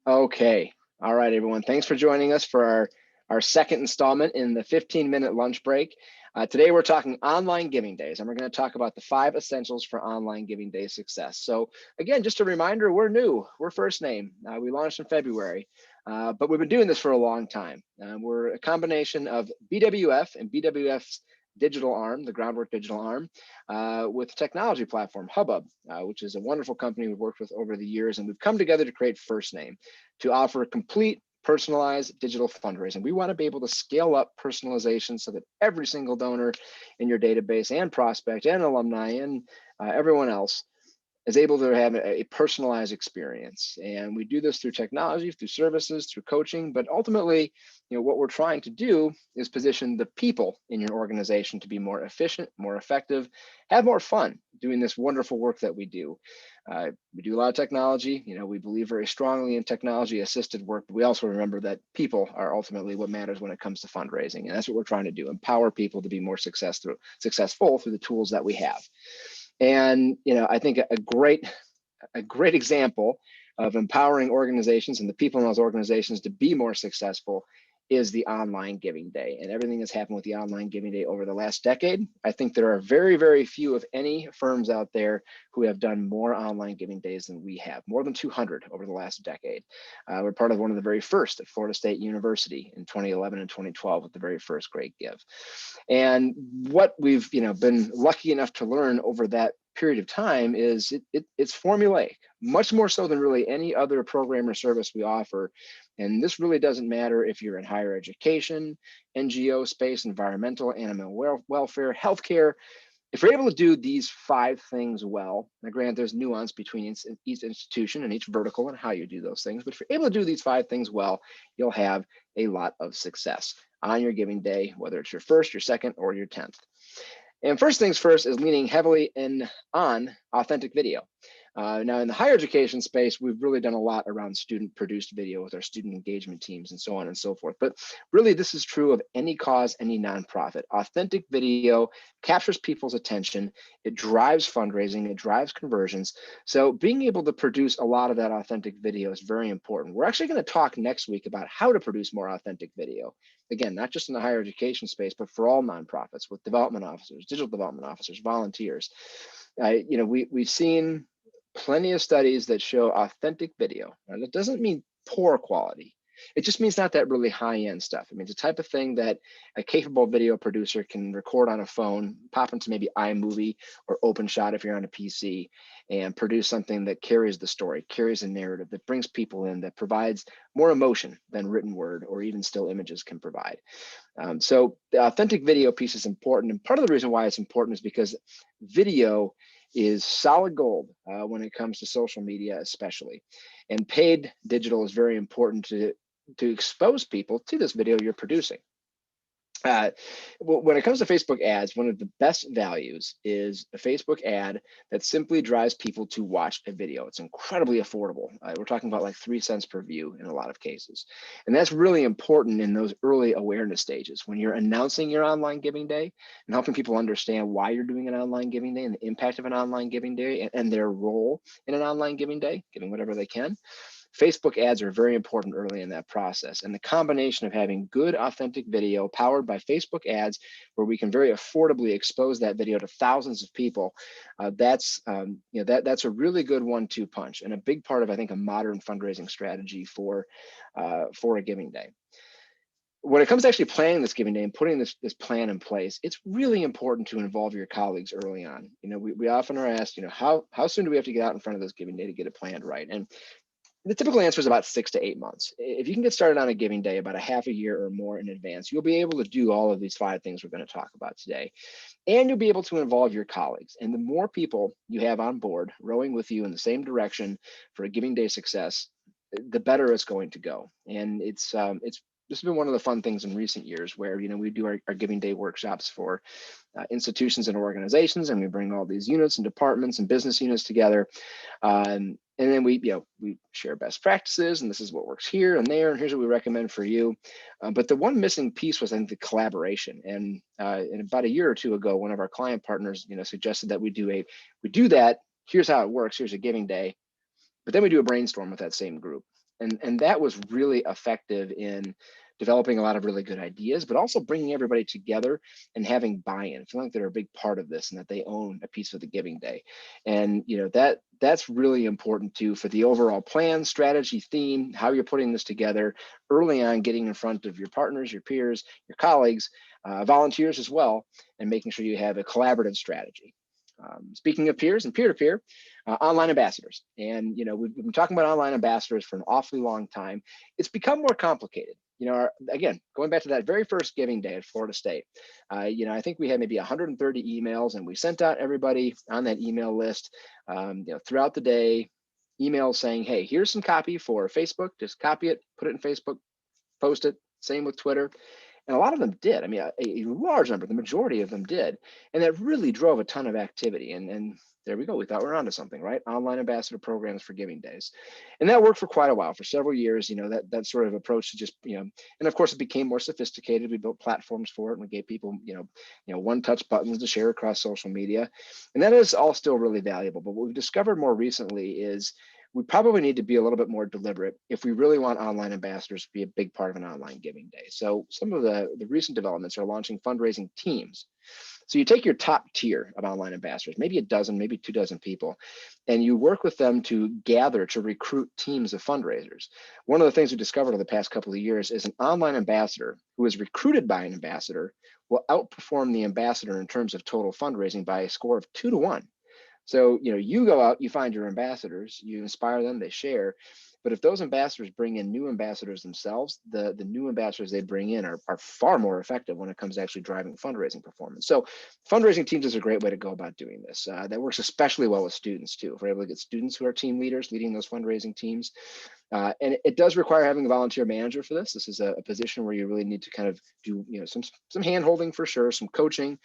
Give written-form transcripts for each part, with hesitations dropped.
Okay. All right, everyone. Thanks for joining us for our second installment in the 15-minute lunch break. Today, we're talking online giving days, and we're going to talk about the 5 essentials for online giving day success. So again, just a reminder, we're new. We're First Name. We launched in February, but we've been doing this for a long time. We're a combination of BWF and BWF's digital arm, the Groundwork digital arm, with technology platform Hubbub, which is a wonderful company we've worked with over the years, and we've come together to create First Name to offer a complete personalized digital fundraising. We want to be able to scale up personalization so that every single donor in your database and prospect and alumni and everyone else is able to have a personalized experience. And we do this through technology, through services, through coaching, but ultimately, what we're trying to do is position the people in your organization to be more efficient, more effective, have more fun doing this wonderful work that we do. We do a lot of technology. We believe very strongly in technology assisted work, but we also remember that people are ultimately what matters when it comes to fundraising. And that's what we're trying to do, empower people to be more successful through the tools that we have. And I think a great example of empowering organizations and the people in those organizations to be more successful is the online giving day, and everything that's happened with the online giving day over the last decade. I think there are very, very few, if any, firms out there who have done more online giving days than we have, more than 200 over the last decade. We're part of one of the very first at Florida State University in 2011 and 2012 with the very first Great Give. And what we've been lucky enough to learn over that period of time is it's formulaic, much more so than really any other program or service we offer. And this really doesn't matter if you're in higher education, NGO space, environmental, animal welfare, healthcare. If you're able to do these 5 things well, now granted, there's nuance between each institution and each vertical and how you do those things, but if you're able to do these 5 things well, you'll have a lot of success on your giving day, whether it's your first, your second, or your 10th. And first things first is leaning heavily on authentic video. Now, in the higher education space, we've really done a lot around student-produced video with our student engagement teams and so on and so forth. But really, this is true of any cause, any nonprofit. Authentic video captures people's attention. It drives fundraising. It drives conversions. So being able to produce a lot of that authentic video is very important. We're actually going to talk next week about how to produce more authentic video. Again, not just in the higher education space, but for all nonprofits with development officers, digital development officers, volunteers. We've seen plenty of studies that show authentic video. And it doesn't mean poor quality. It just means not that really high-end stuff. It means the type of thing that a capable video producer can record on a phone, pop into maybe iMovie or OpenShot if you're on a PC, and produce something that carries the story, carries a narrative, that brings people in, that provides more emotion than written word or even still images can provide. So the authentic video piece is important. And part of the reason why it's important is because video is solid gold when it comes to social media, especially. And paid digital is very important to expose people to this video you're producing. When it comes to Facebook ads, one of the best values is a Facebook ad that simply drives people to watch a video. It's incredibly affordable. We're talking about like 3 cents per view in a lot of cases. And that's really important in those early awareness stages when you're announcing your online giving day and helping people understand why you're doing an online giving day and the impact of an online giving day and their role in an online giving day, giving whatever they can. Facebook ads are very important early in that process. And the combination of having good, authentic video powered by Facebook ads, where we can very affordably expose that video to thousands of people, that's a really good 1-2 punch and a big part of, I think, a modern fundraising strategy for a giving day. When it comes to actually planning this giving day and putting this plan in place, it's really important to involve your colleagues early on. We often are asked, how soon do we have to get out in front of this giving day to get it planned right? And the typical answer is about 6 to 8 months. If you can get started on a giving day about a half a year or more in advance, you'll be able to do all of these 5 things we're going to talk about today. And you'll be able to involve your colleagues. And the more people you have on board rowing with you in the same direction for a giving day success, the better it's going to go. And this has been one of the fun things in recent years where, we do our giving day workshops for institutions and organizations, and we bring all these units and departments and business units together. And then we share best practices, and this is what works here and there, and here's what we recommend for you. But the one missing piece was, I think, the collaboration. And about a year or 2 ago, one of our client partners, suggested that we do that. Here's how it works. Here's a giving day, but then we do a brainstorm with that same group. And that was really effective in developing a lot of really good ideas, but also bringing everybody together and having buy-in, feeling like they're a big part of this and that they own a piece of the giving day. And that's really important too for the overall plan, strategy, theme, how you're putting this together early on, getting in front of your partners, your peers, your colleagues, volunteers as well, and making sure you have a collaborative strategy. Speaking of peers and peer-to-peer, online ambassadors. And we've been talking about online ambassadors for an awfully long time. It's become more complicated. Again, going back to that very first giving day at Florida State, I think we had maybe 130 emails, and we sent out everybody on that email list, throughout the day, emails saying, hey, here's some copy for Facebook, just copy it, put it in Facebook, post it. Same with Twitter. And a lot of them did. I mean, a large number, the majority of them did. And that really drove a ton of activity. And there we go. We thought we were onto something, right? Online ambassador programs for giving days. And that worked for quite a while, for several years, that sort of approach to just, and of course it became more sophisticated. We built platforms for it, and we gave people, one-touch buttons to share across social media. And that is all still really valuable. But what we've discovered more recently is we probably need to be a little bit more deliberate if we really want online ambassadors to be a big part of an online giving day. So some of the recent developments are launching fundraising teams. So you take your top tier of online ambassadors, maybe a dozen, maybe 24 people, and you work with them to gather to recruit teams of fundraisers. One of the things we discovered over the past couple of years is an online ambassador who is recruited by an ambassador will outperform the ambassador in terms of total fundraising by a score of 2-1. So, you go out, you find your ambassadors, you inspire them, they share. But if those ambassadors bring in new ambassadors themselves, the new ambassadors they bring in are far more effective when it comes to actually driving fundraising performance. So fundraising teams is a great way to go about doing this. That works especially well with students too. If we're able to get students who are team leaders leading those fundraising teams. And it does require having a volunteer manager for this. This is a position where you really need to kind of do some hand holding for sure, some coaching,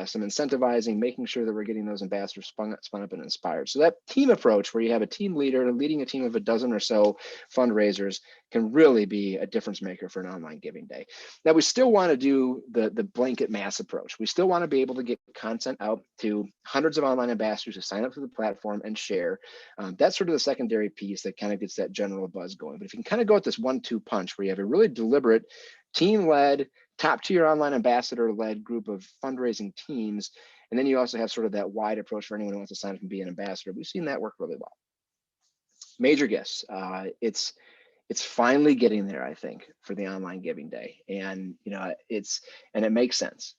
some incentivizing, making sure that we're getting those ambassadors spun up and inspired. So that team approach where you have a team leader leading a team of a dozen or so fundraisers can really be a difference maker for an online giving day. Now, we still want to do the blanket mass approach. We still want to be able to get content out to hundreds of online ambassadors who sign up to the platform and share. That's sort of the secondary piece that kind of gets that general buzz going. But if you can kind of go at this 1-2 punch where you have a really deliberate team-led, top-tier online ambassador-led group of fundraising teams, and then you also have sort of that wide approach for anyone who wants to sign up and be an ambassador, we've seen that work really well. Major gifts. It's finally getting there, I think, for the online giving day. And it makes sense.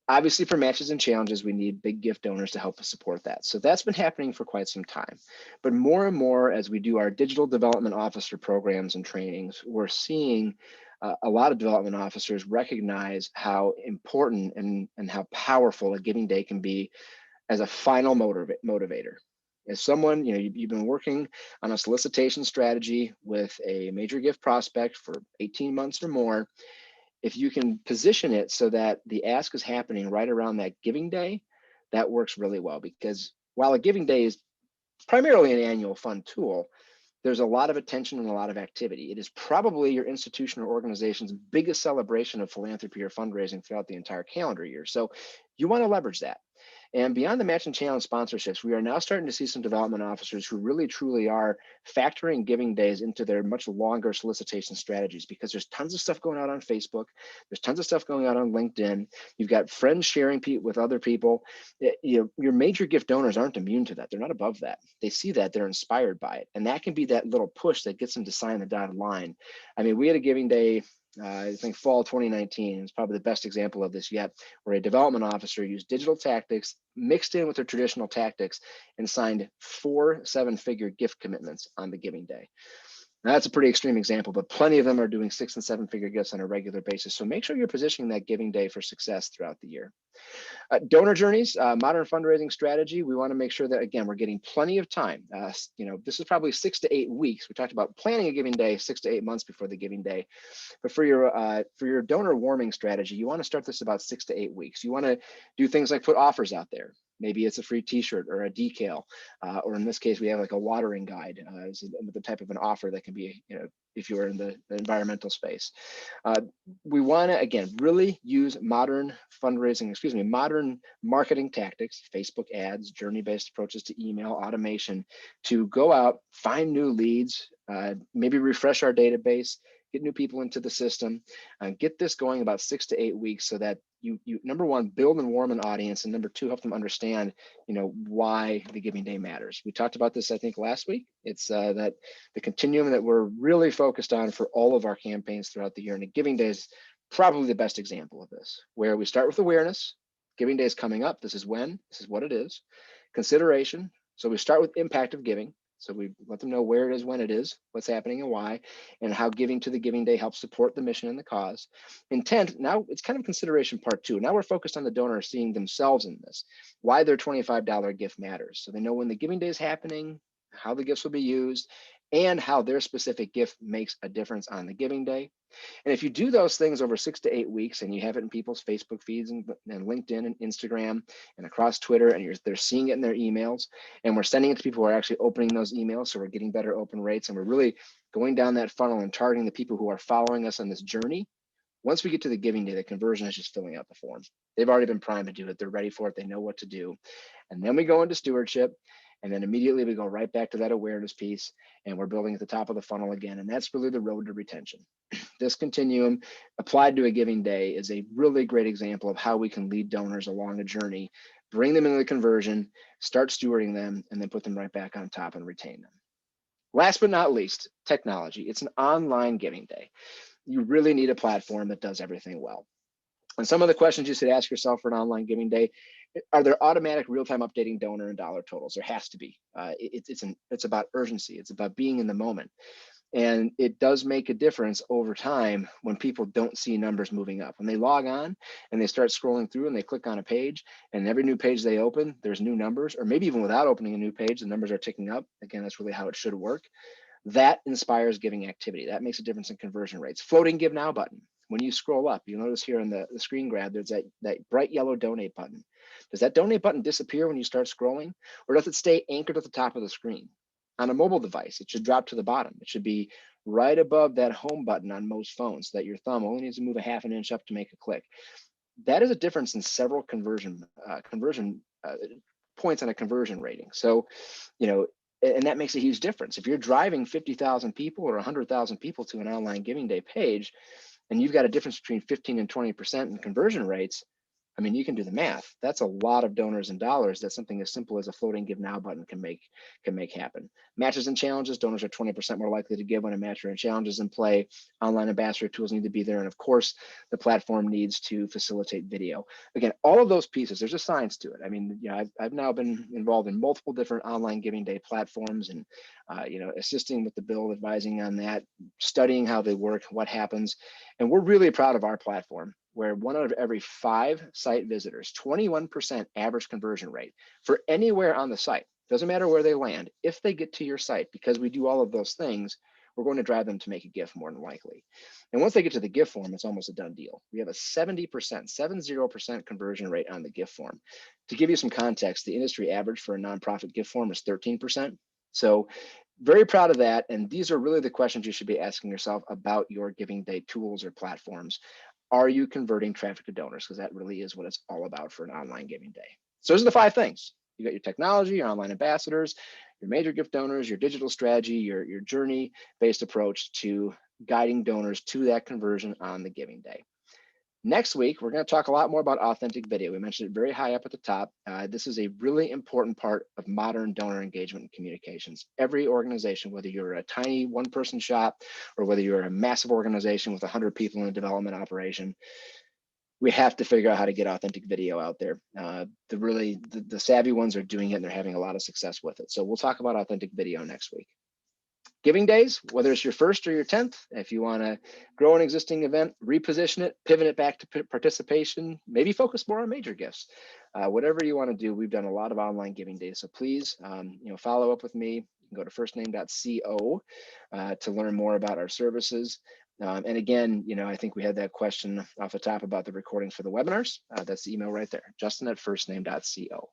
Obviously, for matches and challenges, we need big gift donors to help us support that. So that's been happening for quite some time. But more and more, as we do our digital development officer programs and trainings, we're seeing a lot of development officers recognize how important and how powerful a giving day can be as a final motivator. As someone, you've been working on a solicitation strategy with a major gift prospect for 18 months or more, if you can position it so that the ask is happening right around that giving day, that works really well. Because while a giving day is primarily an annual fund tool, there's a lot of attention and a lot of activity. It is probably your institution or organization's biggest celebration of philanthropy or fundraising throughout the entire calendar year. So you want to leverage that. And beyond the match and challenge sponsorships, we are now starting to see some development officers who really truly are factoring giving days into their much longer solicitation strategies, because there's tons of stuff going out on Facebook. There's tons of stuff going out on LinkedIn. You've got friends sharing with other people. Your major gift donors aren't immune to that. They're not above that. They see that, they're inspired by it. And that can be that little push that gets them to sign the dotted line. I mean, we had a giving day, I think fall 2019 is probably the best example of this yet, where a development officer used digital tactics mixed in with their traditional tactics and signed 4 7-figure gift commitments on the giving day. Now, that's a pretty extreme example, but plenty of them are doing 6- and 7-figure gifts on a regular basis. So make sure you're positioning that giving day for success throughout the year. Donor journeys, modern fundraising strategy. We want to make sure that, again, we're getting plenty of time. This is probably 6 to 8 weeks. We talked about planning a giving day 6 to 8 months before the giving day. But for your donor warming strategy, you want to start this about 6 to 8 weeks. You want to do things like put offers out there. Maybe it's a free t-shirt or a decal, or in this case, we have like a watering guide, is the type of an offer that can be, if you're in the environmental space. We want to, again, really use modern modern marketing tactics, Facebook ads, journey-based approaches to email, automation, to go out, find new leads, maybe refresh our database, get new people into the system, get this going about 6 to 8 weeks so that you number one, build and warm an audience, and number two, help them understand, why the giving day matters. We talked about this, I think, last week. It's that the continuum that we're really focused on for all of our campaigns throughout the year, and giving day is probably the best example of this, where we start with awareness. Giving day is coming up. This is when, this is what it is. Consideration. So we start with impact of giving. So we let them know where it is, when it is, what's happening and why, and how giving to the giving day helps support the mission and the cause. Intent, now it's kind of consideration part two. Now we're focused on the donor seeing themselves in this, why their $25 gift matters. So they know when the giving day is happening, how the gifts will be used, and how their specific gift makes a difference on the giving day. And if you do those things over 6 to 8 weeks, and you have it in people's Facebook feeds and LinkedIn and Instagram and across Twitter, and they're seeing it in their emails, and we're sending it to people who are actually opening those emails, so we're getting better open rates, and we're really going down that funnel and targeting the people who are following us on this journey. Once we get to the giving day, the conversion is just filling out the form. They've already been primed to do it. They're ready for it. They know what to do. And then we go into stewardship. And then immediately we go right back to that awareness piece, and we're building at the top of the funnel again. And that's really the road to retention. This continuum applied to a giving day is a really great example of how we can lead donors along a journey, bring them into the conversion, start stewarding them, and then put them right back on top and retain them. Last but not least, technology. It's an online giving day. You really need a platform that does everything well. And some of the questions you should ask yourself for an online giving day: are there automatic real-time updating donor and dollar totals? There has to be. It's about urgency. It's about being in the moment. And it does make a difference over time when people don't see numbers moving up. When they log on and they start scrolling through and they click on a page, and every new page they open, there's new numbers, or maybe even without opening a new page, the numbers are ticking up. Again, that's really how it should work. That inspires giving activity. That makes a difference in conversion rates. Floating give now button. When you scroll up, you'll notice here in the screen grab, there's that bright yellow donate button. Does that donate button disappear when you start scrolling, or does it stay anchored at the top of the screen? On a mobile device, it should drop to the bottom. It should be right above that home button on most phones, so that your thumb only needs to move a half an inch up to make a click. That is a difference in several conversion points on a conversion rating. So, and that makes a huge difference. If you're driving 50,000 people or 100,000 people to an online giving day page, and you've got a difference between 15 and 20% in conversion rates, I mean, you can do the math. That's a lot of donors and dollars that something as simple as a floating give now button can make happen. Matches and challenges, donors are 20% more likely to give when a match or a challenge is in play. Online ambassador tools need to be there. And of course, the platform needs to facilitate video. Again, all of those pieces, there's a science to it. I mean, I've now been involved in multiple different online giving day platforms, and assisting with the build, advising on that, studying how they work, what happens. And we're really proud of our platform, where 1 out of every 5 site visitors, 21% average conversion rate for anywhere on the site. Doesn't matter where they land. If they get to your site, because we do all of those things, we're going to drive them to make a gift more than likely. And once they get to the gift form, it's almost a done deal. We have a 70% conversion rate on the gift form. To give you some context, the industry average for a nonprofit gift form is 13%. So very proud of that. And these are really the questions you should be asking yourself about your giving day tools or platforms. Are you converting traffic to donors? Because that really is what it's all about for an online giving day. So those are the 5 things. You got your technology, your online ambassadors, your major gift donors, your digital strategy, your journey-based approach to guiding donors to that conversion on the giving day. Next week, we're going to talk a lot more about authentic video. We mentioned it very high up at the top. This is a really important part of modern donor engagement and communications. Every organization, whether you're a tiny one-person shop or whether you're a massive organization with 100 people in a development operation, we have to figure out how to get authentic video out there. The savvy ones are doing it, and they're having a lot of success with it. So we'll talk about authentic video next week. Giving days, whether it's your first or your 10th, if you want to grow an existing event, reposition it, pivot it back to participation, maybe focus more on major gifts. Whatever you want to do, we've done a lot of online giving days. So please, follow up with me. You can go to firstname.co to learn more about our services. And again, I think we had that question off the top about the recordings for the webinars. That's the email right there, justin@firstname.co.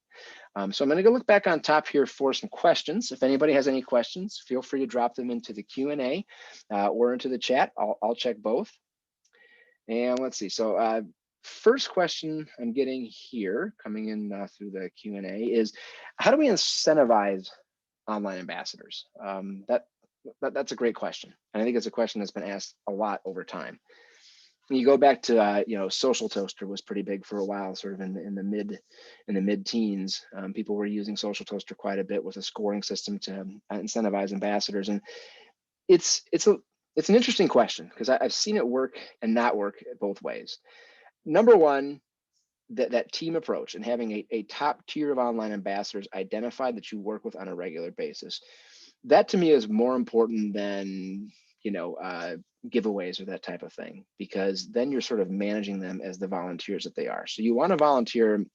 So I'm going to go look back on top here for some questions. If anybody has any questions, feel free to drop them into the Q&A or into the chat. I'll check both. And let's see. So first question I'm getting here coming in through the Q&A is, how do we incentivize online ambassadors? That's a great question. And I think it's a question that's been asked a lot over time. You go back to Social Toaster was pretty big for a while, sort of in the mid-teens. People were using Social Toaster quite a bit with a scoring system to incentivize ambassadors, and it's an interesting question because I've seen it work and not work both ways. Number one, that team approach and having a top tier of online ambassadors identified that you work with on a regular basis. That to me is more important than giveaways or that type of thing, because then you're sort of managing them as the volunteers that they are. So you want a volunteer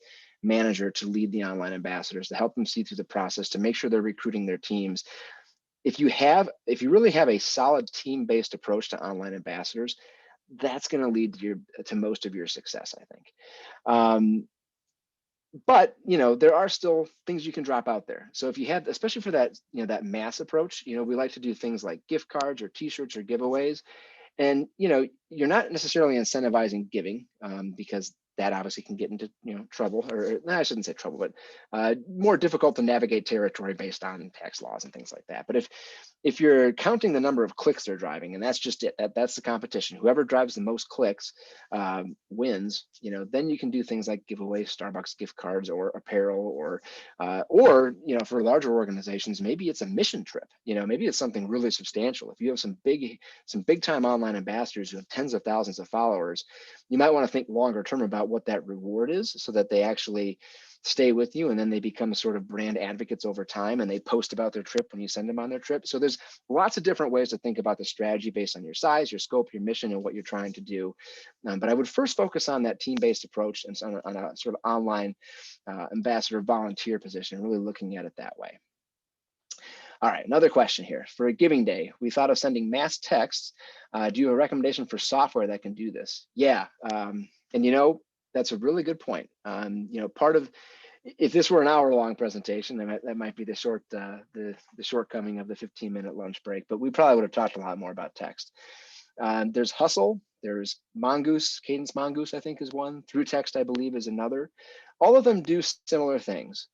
manager to lead the online ambassadors, to help them see through the process, to make sure they're recruiting their teams. If you really have a solid team-based approach to online ambassadors, that's going to lead to most of your success, I think. But there are still things you can drop out there. So if you have, especially for that that mass approach, we like to do things like gift cards or t-shirts or giveaways. And you're not necessarily incentivizing giving, because that obviously can get into trouble, or I shouldn't say trouble, but more difficult to navigate territory based on tax laws and things like that. But if you're counting the number of clicks they're driving, and that's just it, that's the competition. Whoever drives the most clicks wins. Then you can do things like give away Starbucks gift cards or apparel, or for larger organizations, maybe it's a mission trip. Maybe it's something really substantial. If you have some big time online ambassadors who have tens of thousands of followers, you might want to think longer term about what that reward is, so that they actually stay with you, and then they become sort of brand advocates over time, and they post about their trip when you send them on their trip. So there's lots of different ways to think about the strategy based on your size, your scope, your mission, and what you're trying to do. But I would first focus on that team-based approach and on a sort of online ambassador volunteer position, really looking at it that way. All right, another question here. For a giving day, we thought of sending mass texts. Do you have a recommendation for software that can do this? Yeah, and that's a really good point. Part of, if this were an hour-long presentation, that might be the shortcoming of the 15-minute lunch break. But we probably would have talked a lot more about text. There's Hustle. There's Mongoose. Cadence Mongoose, I think, is one. Through Text, I believe, is another. All of them do similar things.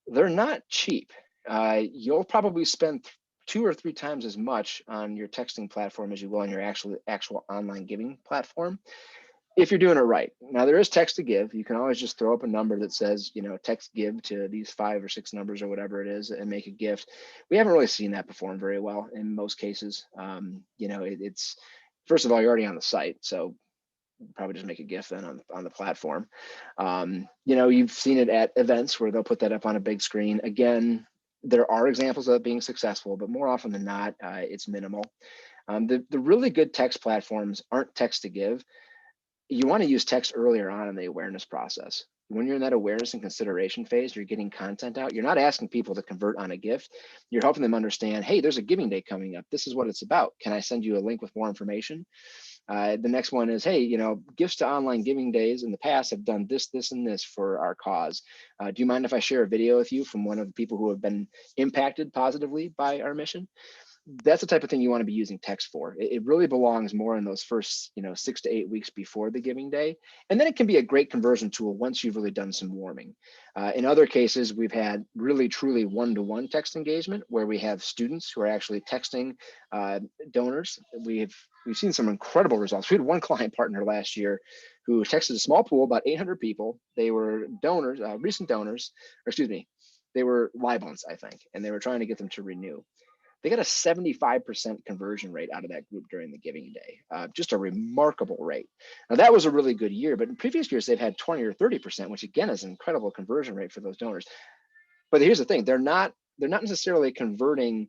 They're not cheap. You'll probably spend 2 or 3 times as much on your texting platform as you will on your actual online giving platform, if you're doing it right. Now, there is text to give. You can always just throw up a number that says, text give to these 5 or 6 numbers or whatever it is and make a gift. We haven't really seen that perform very well in most cases. It's, first of all, you're already on the site, so probably just make a gift then on the platform. You've seen it at events where they'll put that up on a big screen. Again, there are examples of it being successful, but more often than not, it's minimal. The really good text platforms aren't text to give. You want to use text earlier on in the awareness process. When you're in that awareness and consideration phase, you're getting content out. You're not asking people to convert on a gift. You're helping them understand, hey, there's a giving day coming up. This is what it's about. Can I send you a link with more information? The next one is, hey, gifts to online giving days in the past have done this, this, and this for our cause. Do you mind if I share a video with you from one of the people who have been impacted positively by our mission? That's the type of thing you want to be using text for. It really belongs more in those first 6 to 8 weeks before the giving day. And then it can be a great conversion tool once you've really done some warming. In other cases, we've had really truly one-to-one text engagement where we have students who are actually texting donors. We've seen some incredible results. We had one client partner last year who texted a small pool, about 800 people. They were donors, recent donors, or excuse me, they were live ones, I think, and they were trying to get them to renew. They got a 75% conversion rate out of that group during the giving day, just a remarkable rate. Now that was a really good year, but in previous years they've had 20 or 30%, which again is an incredible conversion rate for those donors. But here's the thing, they're not necessarily converting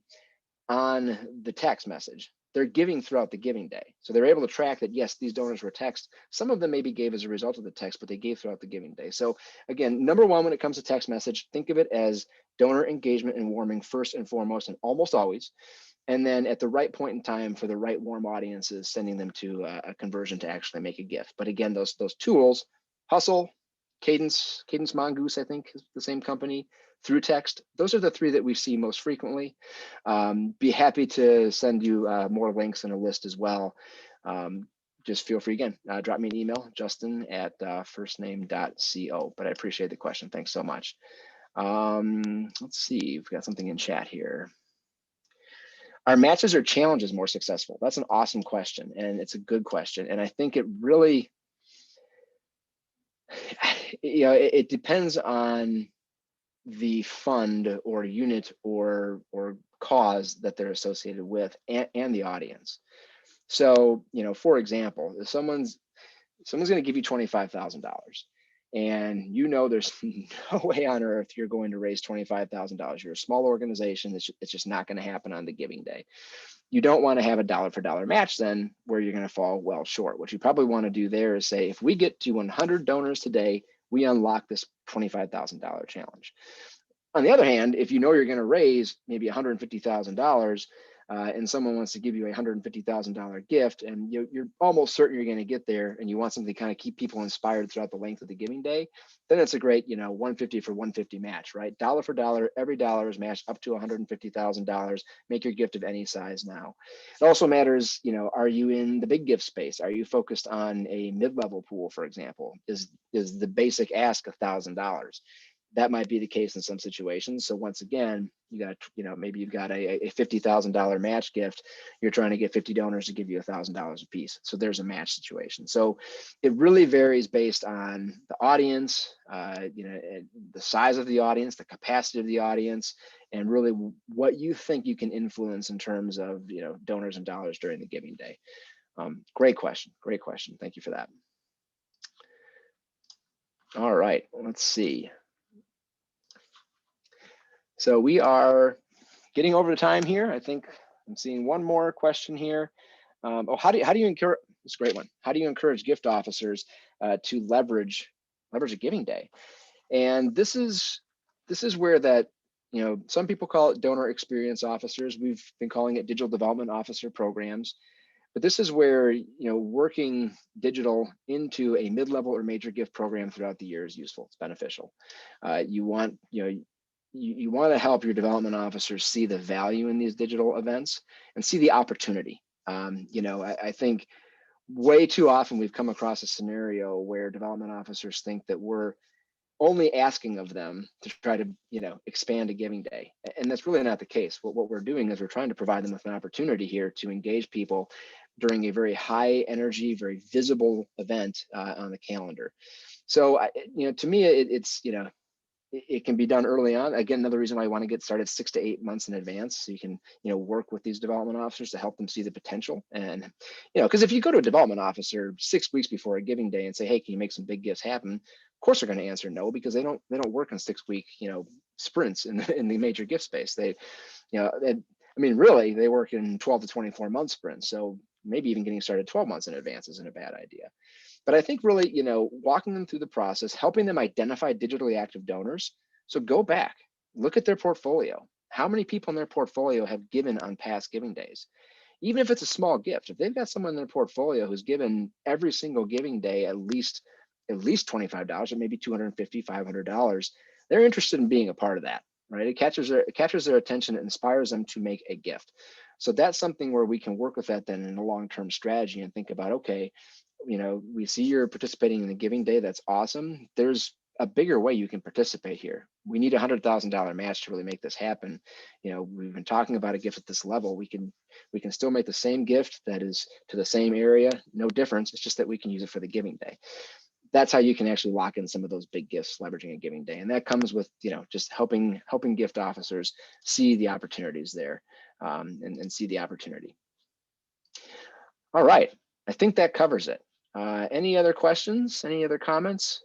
on the text message. They're giving throughout the giving day. So they're able to track that, yes, these donors were text. Some of them maybe gave as a result of the text, but they gave throughout the giving day. So again, number one, when it comes to text message, think of it as donor engagement and warming first and foremost, and almost always. and then at the right point in time for the right warm audiences, sending them to a conversion to actually make a gift. But again, those tools, Hustle, Cadence Mongoose, I think is the same company, Through Text. Those are the three that we see most frequently. Be happy to send you more links and a list as well. Just feel free again, drop me an email, justin@firstname.co. But I appreciate the question. Thanks so much. Let's see, we've got something in chat here. Are matches or challenges more successful? That's an awesome question, and it's a good question. And I think it really, it depends on the fund or unit or cause that they're associated with, and the audience. So, for example, if someone's going to give you $25,000, and there's no way on earth you're going to raise $25,000. You're a small organization. It's just not going to happen on the giving day. You don't want to have a dollar for dollar match then, where you're going to fall well short. What you probably want to do there is say, if we get to 100 donors today, we unlock this $25,000 challenge. On the other hand, if you're going to raise maybe $150,000, and someone wants to give you a $150,000 gift, and you're almost certain you're going to get there, and you want something to kind of keep people inspired throughout the length of the giving day, then it's a great, 150 for 150 match, right? Dollar for dollar, every dollar is matched up to $150,000. Make your gift of any size now. It also matters, are you in the big gift space? Are you focused on a mid-level pool, for example? Is the basic ask $1,000? That might be the case in some situations. So once again, you got, maybe you've got a $50,000 match gift. You're trying to get 50 donors to give you $1,000 a piece. So there's a match situation. So it really varies based on the audience, the size of the audience, the capacity of the audience, and really what you think you can influence in terms of, donors and dollars during the giving day. Great question. Great question. Thank you for that. All right, let's see. So we are getting over the time here. I think I'm seeing one more question here. How do you encourage? It's a great one. How do you encourage gift officers to leverage a giving day? And this is where that, some people call it donor experience officers. We've been calling it digital development officer programs. But this is where, working digital into a mid-level or major gift program throughout the year is useful. It's beneficial. You want, you want to help your development officers see the value in these digital events and see the opportunity. I think way too often we've come across a scenario where development officers think that we're only asking of them to try to, expand a giving day. And that's really not the case. What we're doing is we're trying to provide them with an opportunity here to engage people during a very high energy, very visible event on the calendar. So, to me, it's, it can be done early on. Again, another reason why I want to get started 6 to 8 months in advance, so you can, work with these development officers to help them see the potential. And, because if you go to a development officer 6 weeks before a giving day and say, hey, can you make some big gifts happen? Of course, they're going to answer no, because they don't work in 6-week, sprints in the major gift space. They, really, they work in 12 to 24 month sprints. So maybe even getting started 12 months in advance isn't a bad idea. But I think really, walking them through the process, helping them identify digitally active donors. So go back, look at their portfolio. How many people in their portfolio have given on past giving days? Even if it's a small gift, if they've got someone in their portfolio who's given every single giving day at least $25 or maybe $250, $500, they're interested in being a part of that, right? It catches their attention, it inspires them to make a gift. So that's something where we can work with that then in a long-term strategy and think about, okay, we see you're participating in the giving day. That's awesome. There's a bigger way you can participate here. We need a $100,000 match to really make this happen. We've been talking about a gift at this level. We can still make the same gift that is to the same area, no difference. It's just that we can use it for the giving day. That's how you can actually lock in some of those big gifts leveraging a giving day. And that comes with, just helping gift officers see the opportunities there, and see the opportunity. All right, I think that covers it. Any other questions? Any other comments?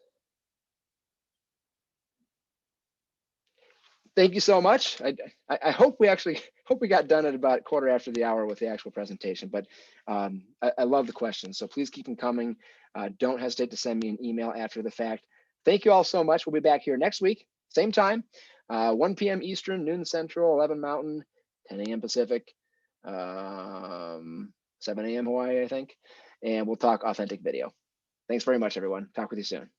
Thank you so much. I hope we got done at about 1/4 with the actual presentation, but I love the questions. So please keep them coming. Don't hesitate to send me an email after the fact. Thank you all so much. We'll be back here next week, same time, 1 p.m. Eastern, noon Central, 11 Mountain, 10 a.m. Pacific. 7 a.m. Hawaii, I think. And we'll talk authentic video. Thanks very much, everyone. Talk with you soon.